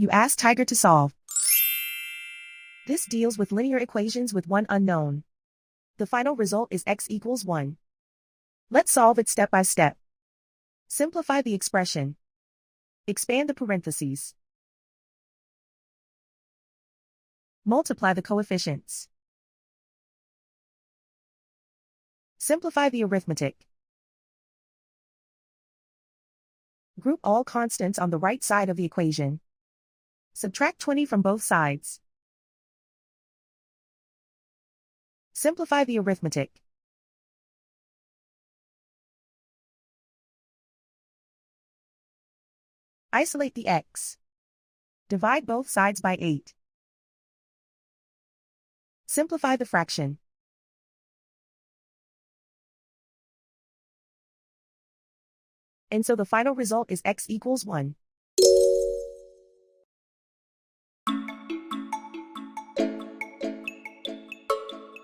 You ask Tiger to solve. This deals with linear equations with one unknown. The final result is x equals 1. Let's solve it step by step. Simplify the expression. Expand the parentheses. Multiply the coefficients. Simplify the arithmetic. Group all constants on the right side of the equation. Subtract 20 from both sides. Simplify the arithmetic. Isolate the x. Divide both sides by 8. Simplify the fraction. And so the final result is x equals 1.